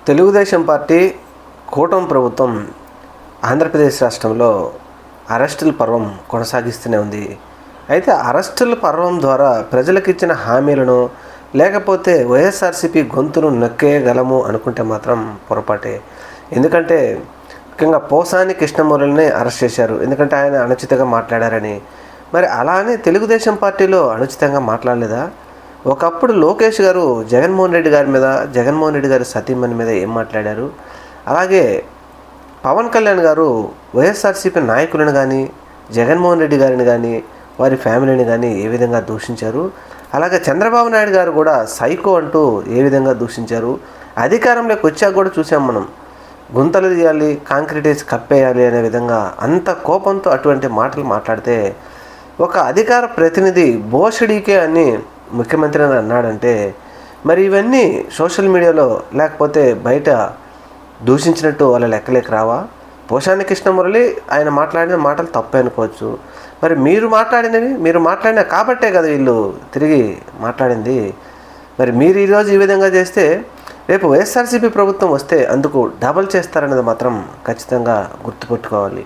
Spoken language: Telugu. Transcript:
తెలుగుదేశం పార్టీ కూటమి ప్రభుత్వం ఆంధ్రప్రదేశ్ రాష్ట్రంలో అరెస్టుల పర్వం కొనసాగిస్తూనే ఉంది. అయితే అరెస్టుల పర్వం ద్వారా ప్రజలకు ఇచ్చిన హామీలను లేకపోతే వైఎస్ఆర్సీపీ గొంతును నొక్కేయగలము అనుకుంటే మాత్రం పొరపాటే. ఎందుకంటే ముఖ్యంగా పోసాని కృష్ణమురళిని అరెస్ట్ చేశారు, ఎందుకంటే ఆయన అనుచితంగా మాట్లాడారని. మరి అలానే తెలుగుదేశం పార్టీలో అనుచితంగా మాట్లాడలేదా? ఒకప్పుడు లోకేష్ గారు జగన్మోహన్ రెడ్డి గారి మీద, జగన్మోహన్ రెడ్డి గారి సతీమణి మీద ఏం మాట్లాడారు? అలాగే పవన్ కళ్యాణ్ గారు వైఎస్ఆర్సీపీ నాయకులను కానీ, జగన్మోహన్ రెడ్డి గారిని కానీ, వారి ఫ్యామిలీని కానీ ఏ విధంగా దూషించారు? అలాగే చంద్రబాబు నాయుడు గారు కూడా సైకో అంటూ ఏ విధంగా దూషించారు? అధికారంలోకి వచ్చాక కూడా చూసాం మనం. గుంతలు తీయాలి, కాంక్రీట్ వేసి కప్పేయాలి అనే విధంగా అంత కోపంతో అటువంటి మాటలు మాట్లాడితే ఒక అధికార ప్రతినిధి భోషడీకే అని ముఖ్యమంత్రి అని అన్నాడంటే మరి ఇవన్నీ సోషల్ మీడియాలో లేకపోతే బయట దూషించినట్టు వాళ్ళ లెక్కలేక రావా? పోసాని కృష్ణమురళి ఆయన మాట్లాడిన మాటలు తప్పే అనుకోవచ్చు. మరి మీరు మాట్లాడిన కాబట్టే కదా వీళ్ళు తిరిగి మాట్లాడింది. మరి మీరు ఈరోజు ఈ విధంగా చేస్తే రేపు వైఎస్ఆర్సీపీ ప్రభుత్వం వస్తే అందుకు డబల్ చేస్తారనేది మాత్రం ఖచ్చితంగా గుర్తుపెట్టుకోవాలి.